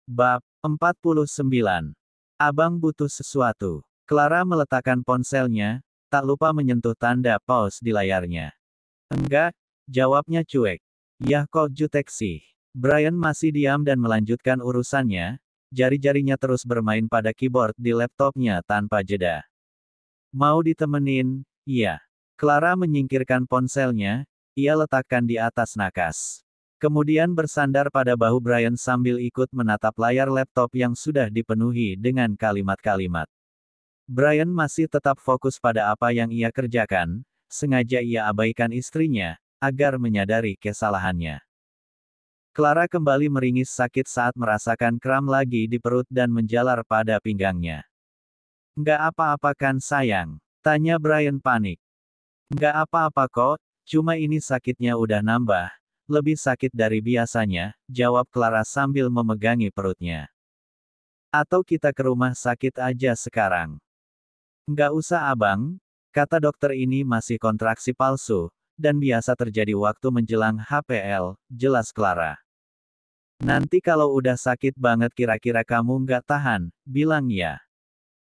Bab 49. Abang butuh sesuatu. Clara meletakkan ponselnya, tak lupa menyentuh tanda pause di layarnya. Enggak, jawabnya cuek. Yah kok jutek sih. Brian masih diam dan melanjutkan urusannya, jari-jarinya terus bermain pada keyboard di laptopnya tanpa jeda. Mau ditemenin? Iya. Clara menyingkirkan ponselnya, ia letakkan di atas nakas. Kemudian bersandar pada bahu Brian sambil ikut menatap layar laptop yang sudah dipenuhi dengan kalimat-kalimat. Brian masih tetap fokus pada apa yang ia kerjakan, sengaja ia abaikan istrinya, agar menyadari kesalahannya. Clara kembali meringis sakit saat merasakan kram lagi di perut dan menjalar pada pinggangnya. Nggak apa-apa kan sayang? Tanya Brian panik. Nggak apa-apa kok, cuma ini sakitnya udah nambah. Lebih sakit dari biasanya, jawab Clara sambil memegangi perutnya. Atau kita ke rumah sakit aja sekarang. Nggak usah abang, kata dokter ini masih kontraksi palsu, dan biasa terjadi waktu menjelang HPL, jelas Clara. Nanti kalau udah sakit banget kira-kira kamu nggak tahan, bilang ya.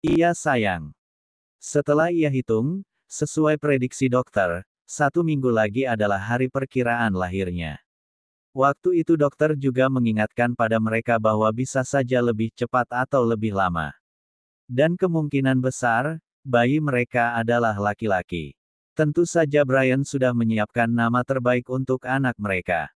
Iya sayang. Setelah ia hitung, sesuai prediksi dokter, 1 minggu lagi adalah hari perkiraan lahirnya. Waktu itu dokter juga mengingatkan pada mereka bahwa bisa saja lebih cepat atau lebih lama. Dan kemungkinan besar, bayi mereka adalah laki-laki. Tentu saja Brian sudah menyiapkan nama terbaik untuk anak mereka.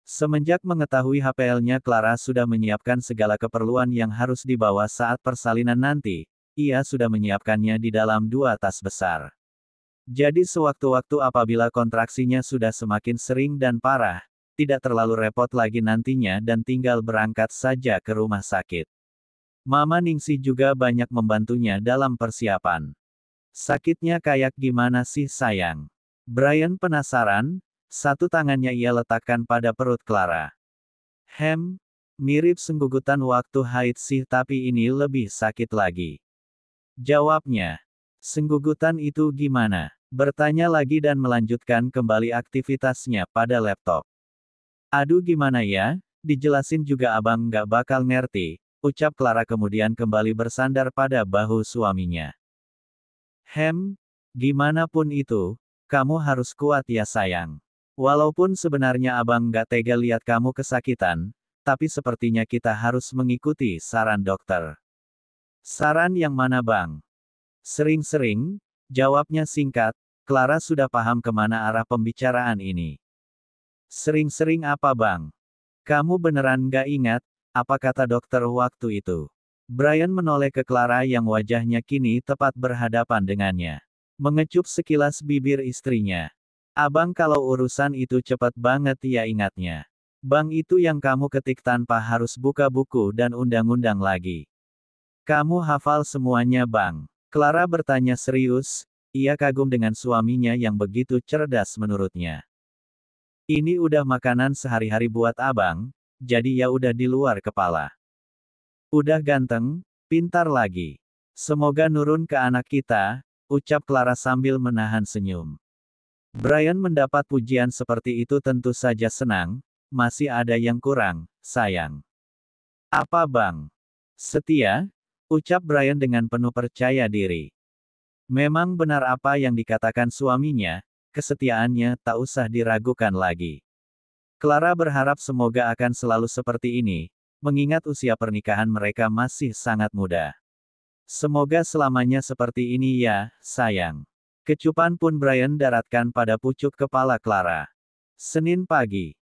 Semenjak mengetahui HPL-nya Clara sudah menyiapkan segala keperluan yang harus dibawa saat persalinan nanti, ia sudah menyiapkannya di dalam 2 tas besar. Jadi sewaktu-waktu apabila kontraksinya sudah semakin sering dan parah, tidak terlalu repot lagi nantinya dan tinggal berangkat saja ke rumah sakit. Mama Ningsih juga banyak membantunya dalam persiapan. Sakitnya kayak gimana sih sayang? Brian penasaran, satu tangannya ia letakkan pada perut Clara. Mirip senggugutan waktu haid sih tapi ini lebih sakit lagi. Jawabnya. Senggugutan itu gimana? Bertanya lagi dan melanjutkan kembali aktivitasnya pada laptop. Aduh gimana ya, dijelasin juga abang nggak bakal ngerti, ucap Clara kemudian kembali bersandar pada bahu suaminya. Gimana pun itu, kamu harus kuat ya sayang. Walaupun sebenarnya abang nggak tega lihat kamu kesakitan, tapi sepertinya kita harus mengikuti saran dokter. Saran yang mana bang? Sering-sering, jawabnya singkat, Clara sudah paham kemana arah pembicaraan ini. Sering-sering apa bang? Kamu beneran nggak ingat, apa kata dokter waktu itu? Brian menoleh ke Clara yang wajahnya kini tepat berhadapan dengannya. Mengecup sekilas bibir istrinya. Abang kalau urusan itu cepat banget ya ingatnya. Bang itu yang kamu ketik tanpa harus buka buku dan undang-undang lagi. Kamu hafal semuanya bang. Clara bertanya serius, ia kagum dengan suaminya yang begitu cerdas menurutnya. Ini udah makanan sehari-hari buat abang, jadi ya udah di luar kepala. Udah ganteng, pintar lagi. Semoga nurun ke anak kita, ucap Clara sambil menahan senyum. Brian mendapat pujian seperti itu tentu saja senang, masih ada yang kurang, sayang. Apa bang? Setia? Ucap Brian dengan penuh percaya diri. Memang benar apa yang dikatakan suaminya, kesetiaannya tak usah diragukan lagi. Clara berharap semoga akan selalu seperti ini, mengingat usia pernikahan mereka masih sangat muda. Semoga selamanya seperti ini ya, sayang. Kecupan pun Brian daratkan pada pucuk kepala Clara. Senin pagi.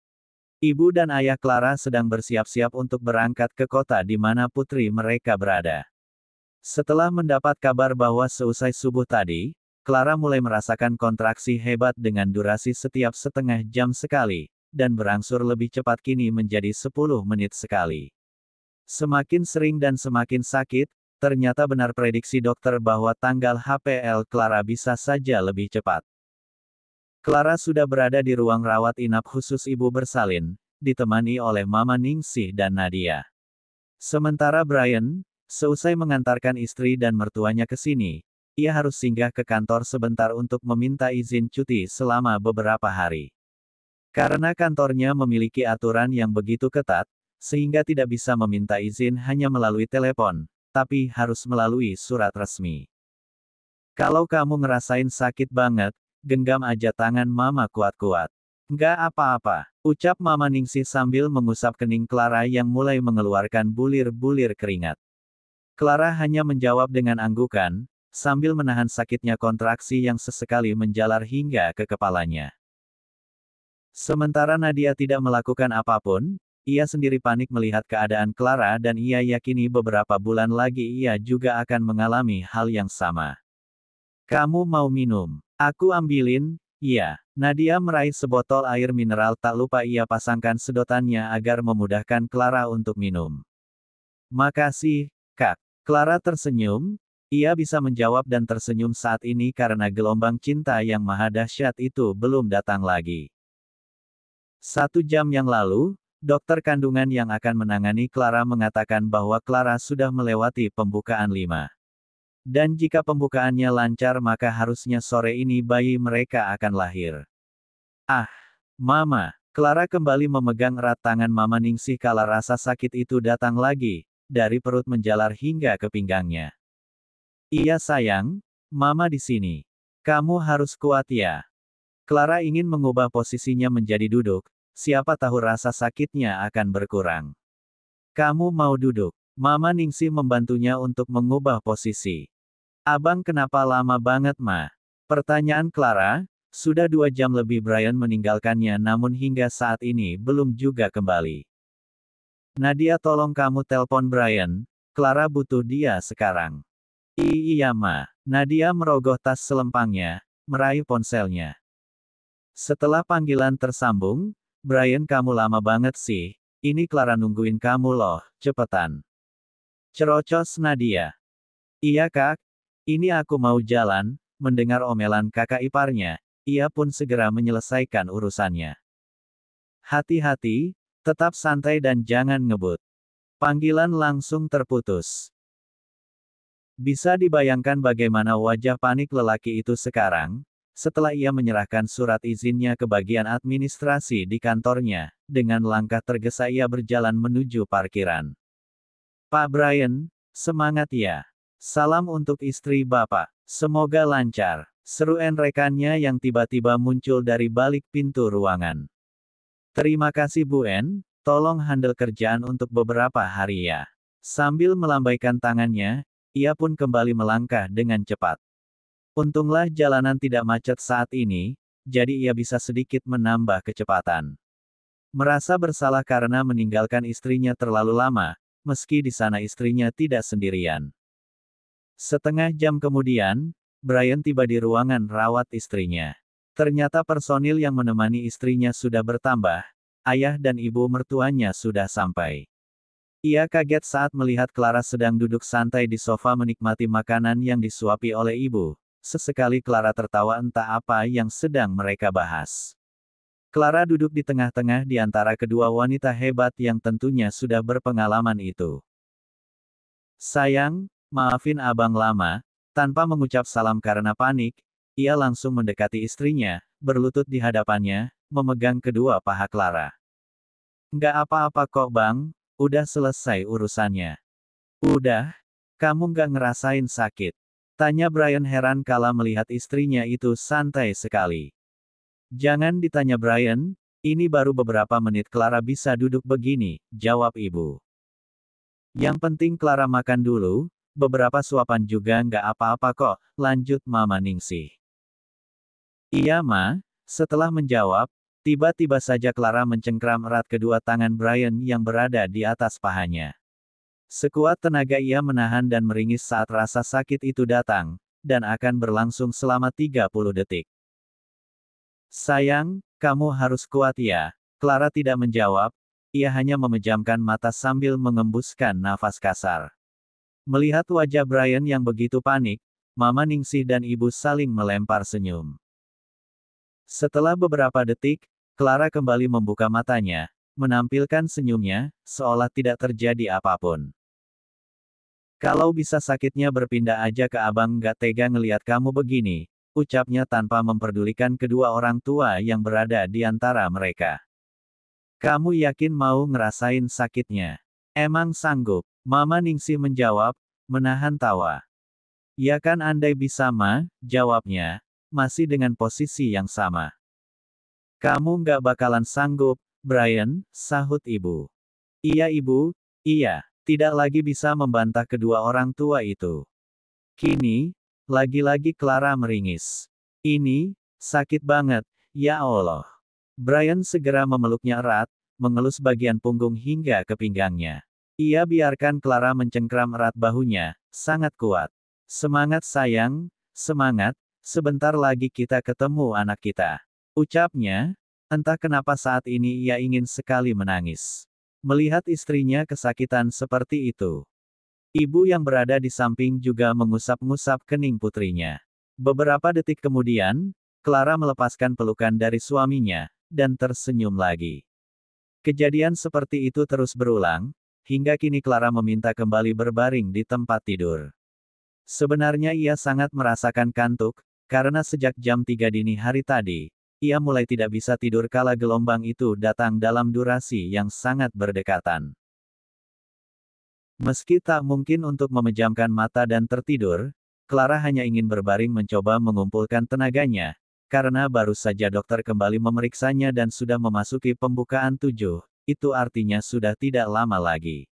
Ibu dan ayah Clara sedang bersiap-siap untuk berangkat ke kota di mana putri mereka berada. Setelah mendapat kabar bahwa seusai subuh tadi, Clara mulai merasakan kontraksi hebat dengan durasi setiap setengah jam sekali, dan berangsur lebih cepat kini menjadi 10 menit sekali. Semakin sering dan semakin sakit, ternyata benar prediksi dokter bahwa tanggal HPL Clara bisa saja lebih cepat. Clara sudah berada di ruang rawat inap khusus ibu bersalin, ditemani oleh Mama Ningsih dan Nadia. Sementara Brian, seusai mengantarkan istri dan mertuanya ke sini, ia harus singgah ke kantor sebentar untuk meminta izin cuti selama beberapa hari. Karena kantornya memiliki aturan yang begitu ketat, sehingga tidak bisa meminta izin hanya melalui telepon, tapi harus melalui surat resmi. Kalau kamu ngerasain sakit banget, genggam aja tangan Mama kuat-kuat. Nggak apa-apa, ucap Mama Ningsih sambil mengusap kening Clara yang mulai mengeluarkan bulir-bulir keringat. Clara hanya menjawab dengan anggukan, sambil menahan sakitnya kontraksi yang sesekali menjalar hingga ke kepalanya. Sementara Nadia tidak melakukan apapun, ia sendiri panik melihat keadaan Clara dan ia yakini beberapa bulan lagi ia juga akan mengalami hal yang sama. Kamu mau minum? Aku ambilin, iya. Nadia meraih sebotol air mineral tak lupa ia pasangkan sedotannya agar memudahkan Clara untuk minum. Makasih, Kak. Clara tersenyum, ia bisa menjawab dan tersenyum saat ini karena gelombang cinta yang maha dahsyat itu belum datang lagi. 1 jam yang lalu, dokter kandungan yang akan menangani Clara mengatakan bahwa Clara sudah melewati pembukaan 5. Dan jika pembukaannya lancar maka harusnya sore ini bayi mereka akan lahir. Ah, Mama. Clara kembali memegang erat tangan Mama Ningsih kala rasa sakit itu datang lagi, dari perut menjalar hingga ke pinggangnya. Iya sayang, Mama di sini. Kamu harus kuat ya. Clara ingin mengubah posisinya menjadi duduk, siapa tahu rasa sakitnya akan berkurang. Kamu mau duduk? Mama Ningsih membantunya untuk mengubah posisi. Abang kenapa lama banget Ma? Pertanyaan Clara, sudah 2 jam lebih Brian meninggalkannya namun hingga saat ini belum juga kembali. Nadia tolong kamu telpon Brian, Clara butuh dia sekarang. Iya Ma. Nadia merogoh tas selempangnya, meraih ponselnya. Setelah panggilan tersambung, Brian kamu lama banget sih, ini Clara nungguin kamu loh, cepetan. Cerocos Nadia. Iya Kak. Ini aku mau jalan, mendengar omelan kakak iparnya, ia pun segera menyelesaikan urusannya. Hati-hati, tetap santai dan jangan ngebut. Panggilan langsung terputus. Bisa dibayangkan bagaimana wajah panik lelaki itu sekarang, setelah ia menyerahkan surat izinnya ke bagian administrasi di kantornya, dengan langkah tergesa ia berjalan menuju parkiran. Pak Brian, semangat ya. Salam untuk istri Bapak. Semoga lancar. Seru rekannya yang tiba-tiba muncul dari balik pintu ruangan. Terima kasih Bu En, tolong handle kerjaan untuk beberapa hari ya. Sambil melambaikan tangannya, ia pun kembali melangkah dengan cepat. Untunglah jalanan tidak macet saat ini, jadi ia bisa sedikit menambah kecepatan. Merasa bersalah karena meninggalkan istrinya terlalu lama, meski di sana istrinya tidak sendirian. Setengah jam kemudian, Brian tiba di ruangan rawat istrinya. Ternyata personil yang menemani istrinya sudah bertambah, ayah dan ibu mertuanya sudah sampai. Ia kaget saat melihat Clara sedang duduk santai di sofa menikmati makanan yang disuapi oleh ibu. Sesekali Clara tertawa entah apa yang sedang mereka bahas. Clara duduk di tengah-tengah di antara kedua wanita hebat yang tentunya sudah berpengalaman itu. Sayang, maafin abang lama, tanpa mengucap salam karena panik, ia langsung mendekati istrinya, berlutut di hadapannya, memegang kedua paha Clara. Nggak apa-apa kok bang, udah selesai urusannya. Udah? Kamu nggak ngerasain sakit? Tanya Brian heran kala melihat istrinya itu santai sekali. Jangan ditanya Brian, ini baru beberapa menit Clara bisa duduk begini, jawab ibu. Yang penting Clara makan dulu, beberapa suapan juga nggak apa-apa kok, lanjut Mama Ningsih. Iya Ma, setelah menjawab, tiba-tiba saja Clara mencengkram erat kedua tangan Brian yang berada di atas pahanya. Sekuat tenaga ia menahan dan meringis saat rasa sakit itu datang, dan akan berlangsung selama 30 detik. Sayang, kamu harus kuat ya. Clara tidak menjawab, ia hanya memejamkan mata sambil mengembuskan nafas kasar. Melihat wajah Brian yang begitu panik, Mama Ningsih dan ibu saling melempar senyum. Setelah beberapa detik, Clara kembali membuka matanya, menampilkan senyumnya, seolah tidak terjadi apapun. Kalau bisa sakitnya berpindah aja ke abang nggak tega ngeliat kamu begini, ucapnya tanpa memperdulikan kedua orang tua yang berada di antara mereka. Kamu yakin mau ngerasain sakitnya? Emang sanggup? Mama Ningsih menjawab, menahan tawa. Ya kan andai bisa ma, jawabnya, masih dengan posisi yang sama. Kamu nggak bakalan sanggup, Brian, sahut ibu. Iya ibu, iya, tidak lagi bisa membantah kedua orang tua itu. Kini, lagi-lagi Clara meringis. Ini, sakit banget, ya Allah. Brian segera memeluknya erat, mengelus bagian punggung hingga ke pinggangnya. Ia biarkan Clara mencengkram erat bahunya, sangat kuat. Semangat sayang, semangat, sebentar lagi kita ketemu anak kita. Ucapnya, entah kenapa saat ini ia ingin sekali menangis. Melihat istrinya kesakitan seperti itu. Ibu yang berada di samping juga mengusap-ngusap kening putrinya. Beberapa detik kemudian, Clara melepaskan pelukan dari suaminya, dan tersenyum lagi. Kejadian seperti itu terus berulang, hingga kini Clara meminta kembali berbaring di tempat tidur. Sebenarnya ia sangat merasakan kantuk, karena sejak jam 3 dini hari tadi, ia mulai tidak bisa tidur kala gelombang itu datang dalam durasi yang sangat berdekatan. Meski tak mungkin untuk memejamkan mata dan tertidur, Clara hanya ingin berbaring mencoba mengumpulkan tenaganya, karena baru saja dokter kembali memeriksanya dan sudah memasuki pembukaan 7, itu artinya sudah tidak lama lagi.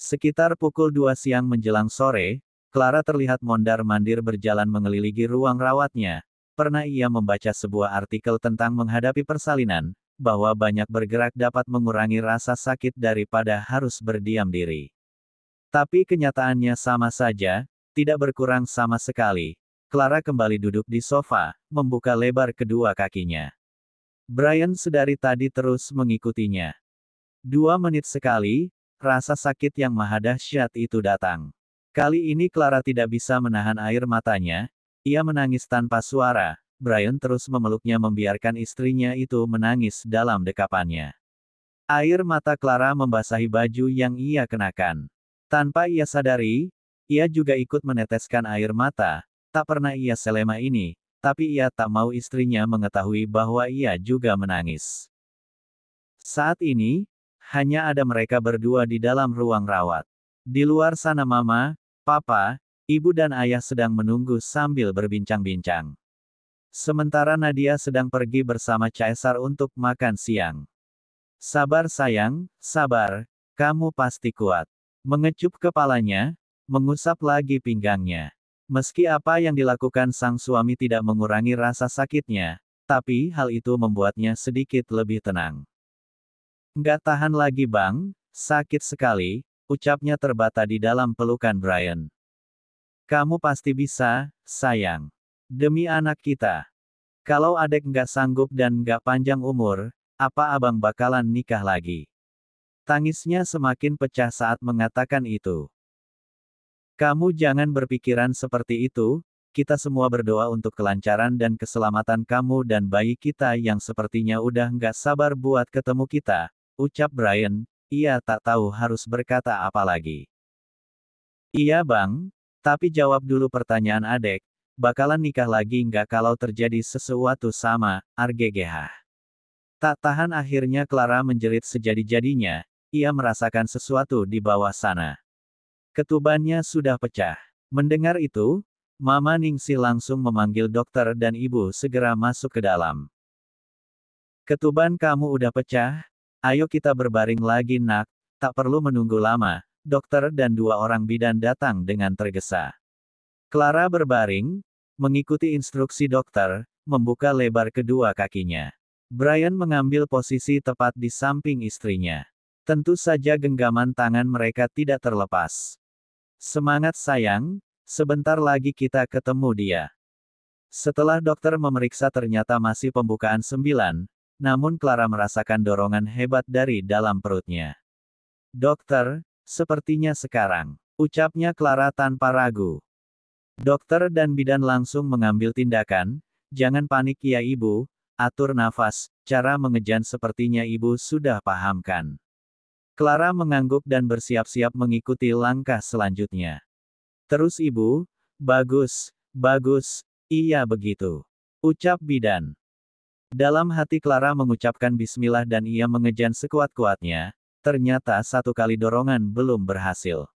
Sekitar pukul 2 siang menjelang sore, Clara terlihat mondar-mandir berjalan mengelilingi ruang rawatnya. Pernah ia membaca sebuah artikel tentang menghadapi persalinan, bahwa banyak bergerak dapat mengurangi rasa sakit daripada harus berdiam diri. Tapi kenyataannya sama saja, tidak berkurang sama sekali. Clara kembali duduk di sofa, membuka lebar kedua kakinya. Brian sedari tadi terus mengikutinya. 2 menit sekali, rasa sakit yang maha dahsyat itu datang. Kali ini Clara tidak bisa menahan air matanya, ia menangis tanpa suara. Brian terus memeluknya membiarkan istrinya itu menangis dalam dekapannya. Air mata Clara membasahi baju yang ia kenakan. Tanpa ia sadari, ia juga ikut meneteskan air mata. Tak pernah ia selema ini, tapi ia tak mau istrinya mengetahui bahwa ia juga menangis. Saat ini, hanya ada mereka berdua di dalam ruang rawat. Di luar sana mama, papa, ibu dan ayah sedang menunggu sambil berbincang-bincang. Sementara Nadia sedang pergi bersama Caesar untuk makan siang. Sabar sayang, sabar, kamu pasti kuat. Mengecup kepalanya, mengusap lagi pinggangnya. Meski apa yang dilakukan sang suami tidak mengurangi rasa sakitnya, tapi hal itu membuatnya sedikit lebih tenang. Nggak tahan lagi bang, sakit sekali, ucapnya terbata di dalam pelukan Brian. Kamu pasti bisa, sayang. Demi anak kita. Kalau adek nggak sanggup dan nggak panjang umur, apa abang bakalan nikah lagi? Tangisnya semakin pecah saat mengatakan itu. Kamu jangan berpikiran seperti itu, kita semua berdoa untuk kelancaran dan keselamatan kamu dan bayi kita yang sepertinya udah nggak sabar buat ketemu kita. Ucap Brian, ia tak tahu harus berkata apa lagi. Iya bang, tapi jawab dulu pertanyaan adek, bakalan nikah lagi nggak kalau terjadi sesuatu sama, RGGH. Tak tahan akhirnya Clara menjerit sejadi-jadinya, ia merasakan sesuatu di bawah sana. Ketubannya sudah pecah. Mendengar itu, Mama Ningsih langsung memanggil dokter dan ibu segera masuk ke dalam. Ketuban kamu udah pecah? Ayo kita berbaring lagi nak, tak perlu menunggu lama, dokter dan 2 orang bidan datang dengan tergesa. Clara berbaring, mengikuti instruksi dokter, membuka lebar kedua kakinya. Brian mengambil posisi tepat di samping istrinya. Tentu saja genggaman tangan mereka tidak terlepas. Semangat sayang, sebentar lagi kita ketemu dia. Setelah dokter memeriksa ternyata masih pembukaan 9, namun Clara merasakan dorongan hebat dari dalam perutnya. Dokter, sepertinya sekarang, ucapnya Clara tanpa ragu. Dokter dan bidan langsung mengambil tindakan, jangan panik ya ibu, atur nafas, cara mengejan sepertinya ibu sudah pahamkan. Clara mengangguk dan bersiap-siap mengikuti langkah selanjutnya. Terus ibu, bagus, bagus, iya begitu. Ucap bidan. Dalam hati Clara mengucapkan bismillah dan ia mengejan sekuat-kuatnya. Ternyata satu kali dorongan belum berhasil.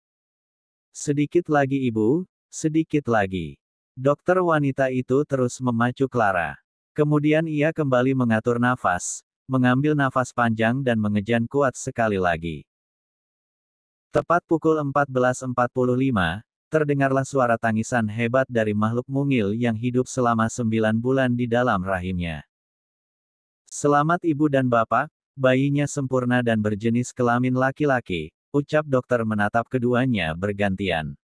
Sedikit lagi ibu, sedikit lagi. Dokter wanita itu terus memacu Clara. Kemudian ia kembali mengatur nafas, mengambil nafas panjang dan mengejan kuat sekali lagi. Tepat pukul 14.45, terdengarlah suara tangisan hebat dari makhluk mungil yang hidup selama 9 bulan di dalam rahimnya. Selamat ibu dan bapak, bayinya sempurna dan berjenis kelamin laki-laki, ucap dokter menatap keduanya bergantian.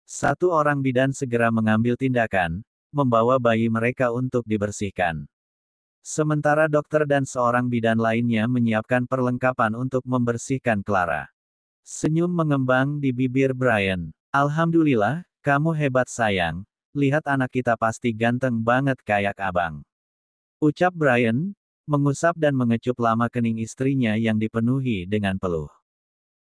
Satu orang bidan segera mengambil tindakan, membawa bayi mereka untuk dibersihkan. Sementara dokter dan seorang bidan lainnya menyiapkan perlengkapan untuk membersihkan Clara. Senyum mengembang di bibir Brian. Alhamdulillah, kamu hebat sayang, lihat anak kita pasti ganteng banget kayak abang. Ucap Brian, mengusap dan mengecup lama kening istrinya yang dipenuhi dengan peluh.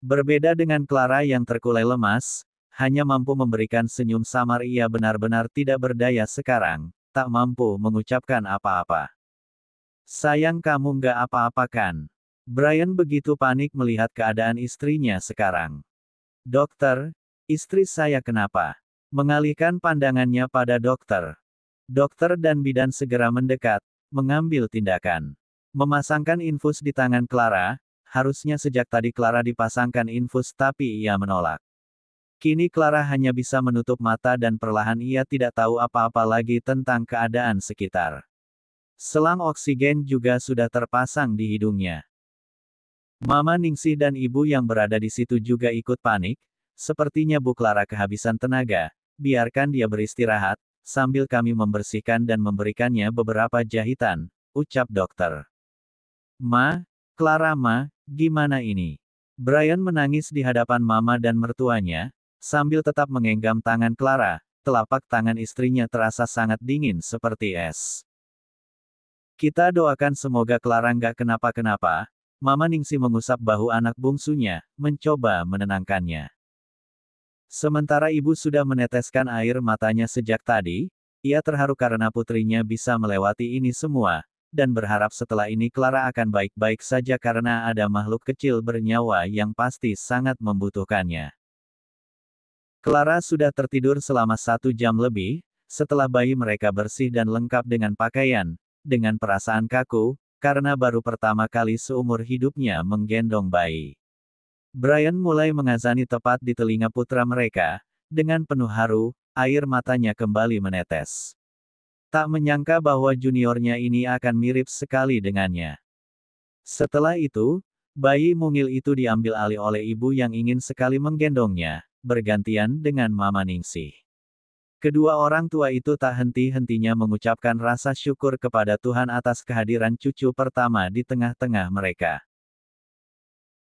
Berbeda dengan Clara yang terkulai lemas, hanya mampu memberikan senyum samar, ia benar-benar tidak berdaya sekarang, tak mampu mengucapkan apa-apa. Sayang kamu nggak apa-apa kan? Brian begitu panik melihat keadaan istrinya sekarang. Dokter, istri saya kenapa? Mengalihkan pandangannya pada dokter. Dokter dan bidan segera mendekat, mengambil tindakan. Memasangkan infus di tangan Clara, harusnya sejak tadi Clara dipasangkan infus tapi ia menolak. Kini Clara hanya bisa menutup mata dan perlahan ia tidak tahu apa-apa lagi tentang keadaan sekitar. Selang oksigen juga sudah terpasang di hidungnya. Mama Ningsih dan ibu yang berada di situ juga ikut panik, sepertinya Bu Clara kehabisan tenaga, biarkan dia beristirahat, sambil kami membersihkan dan memberikannya beberapa jahitan, ucap dokter. Ma, Clara gimana ini? Brian menangis di hadapan mama dan mertuanya, sambil tetap menggenggam tangan Clara, telapak tangan istrinya terasa sangat dingin seperti es. Kita doakan semoga Clara nggak kenapa-kenapa. Mama Ningsih mengusap bahu anak bungsunya, mencoba menenangkannya. Sementara ibu sudah meneteskan air matanya sejak tadi, ia terharu karena putrinya bisa melewati ini semua, dan berharap setelah ini Clara akan baik-baik saja karena ada makhluk kecil bernyawa yang pasti sangat membutuhkannya. Clara sudah tertidur selama 1 jam lebih, setelah bayi mereka bersih dan lengkap dengan pakaian, dengan perasaan kaku, karena baru pertama kali seumur hidupnya menggendong bayi. Brian mulai mengazani tepat di telinga putra mereka, dengan penuh haru, air matanya kembali menetes. Tak menyangka bahwa juniornya ini akan mirip sekali dengannya. Setelah itu, bayi mungil itu diambil alih oleh ibu yang ingin sekali menggendongnya, bergantian dengan Mama Ningsih. Kedua orang tua itu tak henti-hentinya mengucapkan rasa syukur kepada Tuhan atas kehadiran cucu pertama di tengah-tengah mereka.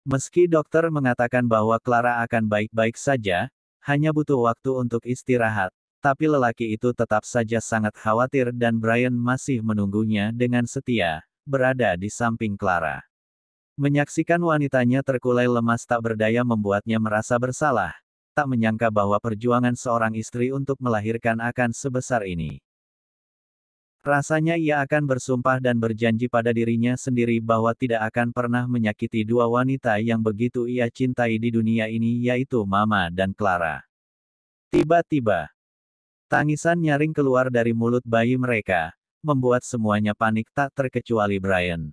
Meski dokter mengatakan bahwa Clara akan baik-baik saja, hanya butuh waktu untuk istirahat, tapi lelaki itu tetap saja sangat khawatir dan Brian masih menunggunya dengan setia, berada di samping Clara. Menyaksikan wanitanya terkulai lemas tak berdaya membuatnya merasa bersalah, tak menyangka bahwa perjuangan seorang istri untuk melahirkan akan sebesar ini. Rasanya ia akan bersumpah dan berjanji pada dirinya sendiri bahwa tidak akan pernah menyakiti dua wanita yang begitu ia cintai di dunia ini, yaitu Mama dan Clara. Tiba-tiba, tangisan nyaring keluar dari mulut bayi mereka, membuat semuanya panik tak terkecuali Brian.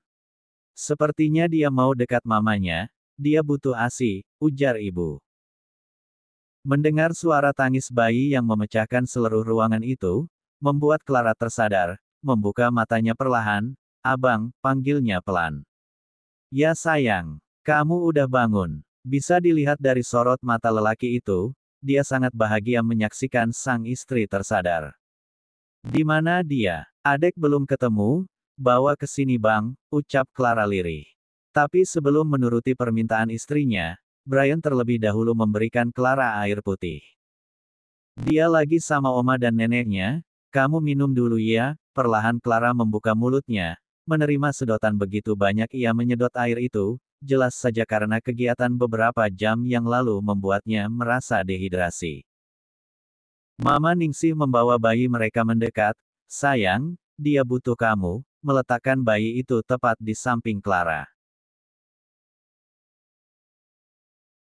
Sepertinya dia mau dekat mamanya, dia butuh ASI, ujar ibu. Mendengar suara tangis bayi yang memecahkan seluruh ruangan itu, membuat Clara tersadar, membuka matanya perlahan. Abang, panggilnya pelan. Ya sayang, kamu udah bangun. Bisa dilihat dari sorot mata lelaki itu, dia sangat bahagia menyaksikan sang istri tersadar. Di mana dia? Adek belum ketemu? Bawa ke sini bang, ucap Clara lirih. Tapi sebelum menuruti permintaan istrinya, Brian terlebih dahulu memberikan Clara air putih. Dia lagi sama oma dan neneknya, kamu minum dulu ya. Perlahan Clara membuka mulutnya, menerima sedotan begitu banyak ia menyedot air itu, jelas saja karena kegiatan beberapa jam yang lalu membuatnya merasa dehidrasi. Mama Ningsih membawa bayi mereka mendekat, sayang, dia butuh kamu, meletakkan bayi itu tepat di samping Clara.